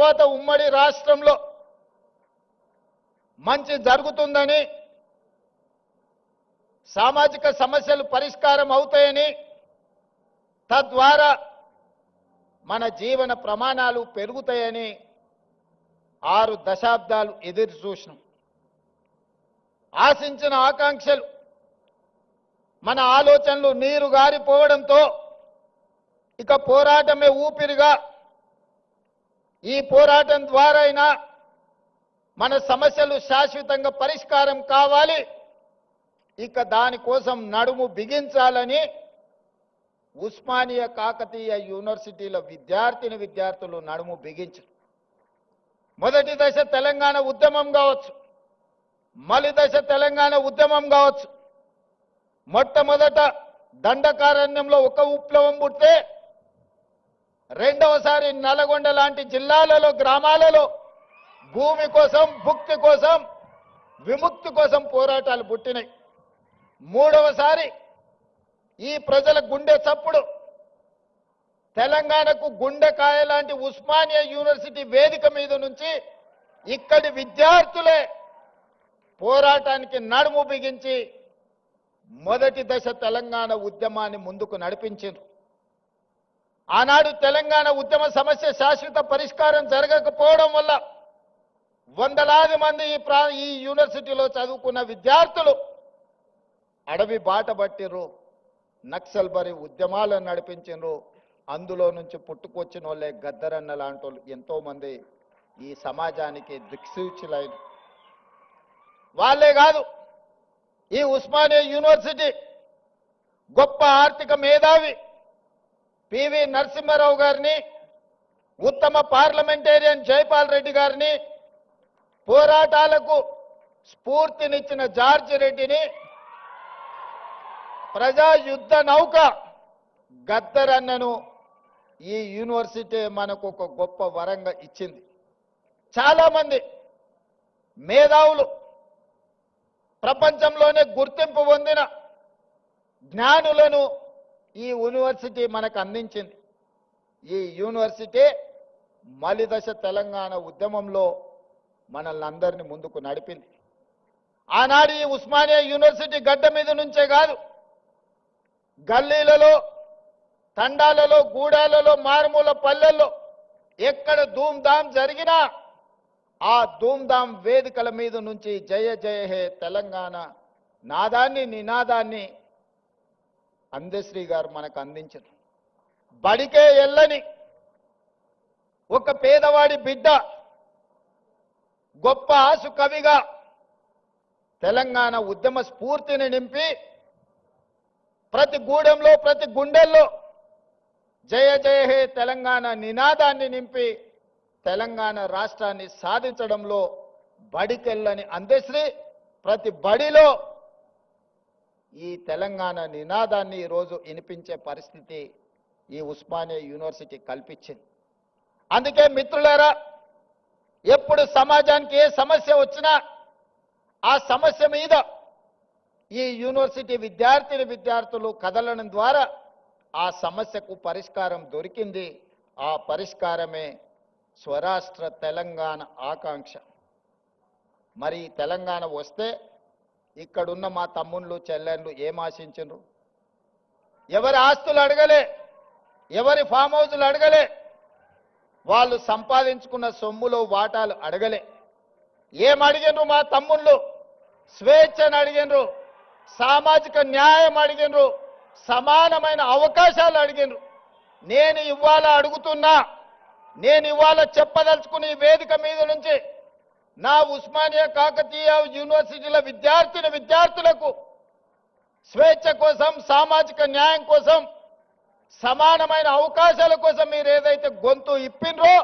తర్వాత ఉమ్మడి రాష్ట్రంలో మంచి జరుగుతుందని, సామాజిక సమస్యలు పరిష్కారం అవుతాయని, తద్వారా మన జీవన ప్రమాణాలు పెరుగుతాయని 6 దశాబ్దాలు ఎదురు చూసినాం. ఆశించిన ఆకాంక్షలు, మన ఆలోచనలు నీరు గారిపోవడంతో ఇక పోరాటమే ఊపిరిగా, ఈ పోరాటం ద్వారా అయినా మన సమస్యలు శాశ్వతంగా పరిష్కారం కావాలి, ఇక దానికోసం నడుము బిగించాలని ఉస్మానియా కాకతీయ యూనివర్సిటీల విద్యార్థులు నడుము బిగించారు. మొదటి దశ తెలంగాణ ఉద్యమం కావచ్చు, మలి దశ తెలంగాణ ఉద్యమం కావచ్చు. మొట్టమొదట దండకారణ్యంలో ఒక విప్లవం పుడితే, రెండవసారి నల్గొండ లాంటి జిల్లాలలో, గ్రామాలలో భూమి కోసం, భుక్తి కోసం, విముక్తి కోసం పోరాటాలు పుట్టినాయి. మూడవసారి ఈ ప్రజల గుండె చప్పుడు, తెలంగాణకు గుండెకాయ లాంటి ఉస్మానియా యూనివర్సిటీ వేదిక మీద నుంచి ఇక్కడి విద్యార్థులే పోరాటానికి నడుము బిగించి మొదటి దశ తెలంగాణ ఉద్యమాన్ని ముందుకు నడిపించారు. ఆనాడు తెలంగాణ ఉద్యమ సమస్య శాశ్వత పరిష్కారం జరగకపోవడం వల్ల వందలాది మంది ఈ యూనివర్సిటీలో చదువుకున్న విద్యార్థులు అడవి బాట పట్టిర్రు, నక్సల్బరి ఉద్యమాలను నడిపించారు. అందులో నుంచి పుట్టుకొచ్చిన వాళ్ళే గద్దరన్న లాంటి వాళ్ళు ఎంతో మంది ఈ సమాజానికి దిక్సూచులైన వాళ్ళే కాదు. ఈ ఉస్మానియా యూనివర్సిటీ గొప్ప ఆర్థిక మేధావి పివి నరసింహారావు గారిని, ఉత్తమ పార్లమెంటేరియన్ జైపాల్ రెడ్డి గారిని, పోరాటాలకు స్ఫూర్తినిచ్చిన జార్జి రెడ్డిని, ప్రజా యుద్ధ నౌక గద్దరన్నను ఈ యూనివర్సిటీ మనకు ఒక గొప్ప వరంగా ఇచ్చింది. చాలా మంది మేధావులు, ప్రపంచంలోనే గుర్తింపు పొందిన జ్ఞానులను ఈ యూనివర్సిటీ మనకు అందించింది. ఈ యూనివర్సిటీ మలిదశ తెలంగాణ ఉద్యమంలో మనల్ని అందరినీ ముందుకు నడిపింది. ఆనాడు ఈ ఉస్మానియా యూనివర్సిటీ గడ్డ మీద నుంచే కాదు, గల్లీలలో, తండాలలో, గూడాలలో, మారుమూల పల్లెల్లో ఎక్కడ ధూమ్ధాం జరిగినా ఆ ధూమ్ధాం వేదికల మీద నుంచి జయ జయ హే తెలంగాణ నాదాన్ని, నినాదాన్ని అందశ్రీ గారు మనకు అందించారు. బడికే ఎల్లని ఒక పేదవాడి బిడ్డ గొప్ప ఆసు కవిగా తెలంగాణ ఉద్యమ స్ఫూర్తిని నింపి ప్రతి గూడెంలో, ప్రతి గుండెల్లో జయ జయ హే తెలంగాణ నినాదాన్ని నింపి తెలంగాణ రాష్ట్రాన్ని సాధించడంలో బడికెళ్ళని అందశ్రీ ప్రతి బడిలో ఈ తెలంగాణ నినాదాన్ని ఈరోజు వినిపించే పరిస్థితి ఈ ఉస్మానియా యూనివర్సిటీ కల్పించింది. అందుకే మిత్రులారా, ఎప్పుడు సమాజానికి ఏ సమస్య వచ్చినా ఆ సమస్య మీద ఈ యూనివర్సిటీ విద్యార్థులు కదలడం ద్వారా ఆ సమస్యకు పరిష్కారం దొరికింది. ఆ పరిష్కారమే స్వరాష్ట్ర తెలంగాణ ఆకాంక్ష. మరి తెలంగాణ వస్తే ఇక్కడున్న మా తమ్ముళ్ళు, చెల్లెళ్ళు ఏం ఆశించరు? ఎవరి ఆస్తులు అడగలే, ఎవరి ఫామ్ హౌస్లు అడగలే, వాళ్ళు సంపాదించుకున్న సొమ్ములో వాటాలు అడగలే. ఏం అడిగినరు మా తమ్ముళ్ళు? స్వేచ్ఛను అడిగినరు, సామాజిక న్యాయం అడిగినరు, సమానమైన అవకాశాలు అడిగినరు. నేను ఇవాళ అడుగుతున్నా, నేను ఇవాళ చెప్పదలుచుకున్న ఈ వేదిక మీద నుంచి నా ఉస్మానియా కాకతీయ యూనివర్సిటీల విద్యార్థులకు స్వేచ్ఛ కోసం, సామాజిక న్యాయం కోసం, సమానమైన అవకాశాల కోసం మీరు ఏదైతే గొంతు ఇప్పినరో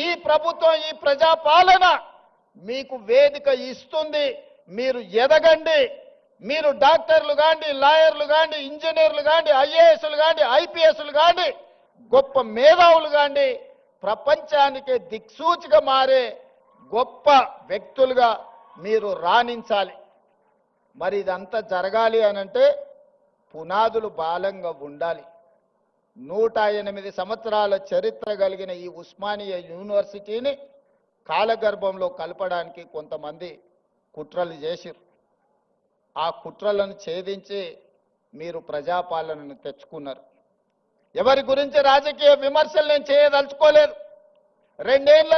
ఈ ప్రభుత్వం, ఈ ప్రజాపాలన మీకు వేదిక ఇస్తుంది. మీరు ఎదగండి. మీరు డాక్టర్లు కాండి, లాయర్లు కాండి, ఇంజనీర్లు కాండి, ఐఏఎస్లు కాండి, ఐపీఎస్లు కాండి, గొప్ప మేధావులు కాండి, ప్రపంచానికే దిక్సూచిగా మారే గొప్ప వ్యక్తులుగా మీరు రాణించాలి. మరి ఇదంతా జరగాలి అనంటే పునాదులు బలంగా ఉండాలి. 108 సంవత్సరాల చరిత్ర కలిగిన ఈ ఉస్మానియా యూనివర్సిటీని కాలగర్భంలో కలపడానికి కొంతమంది కుట్రలు చేసిరు. ఆ కుట్రలను ఛేదించి మీరు ప్రజాపాలనను తెచ్చుకున్నారు. ఎవరి గురించి రాజకీయ విమర్శలు నేను చేయదలుచుకోలేదు. 2 ఏళ్ల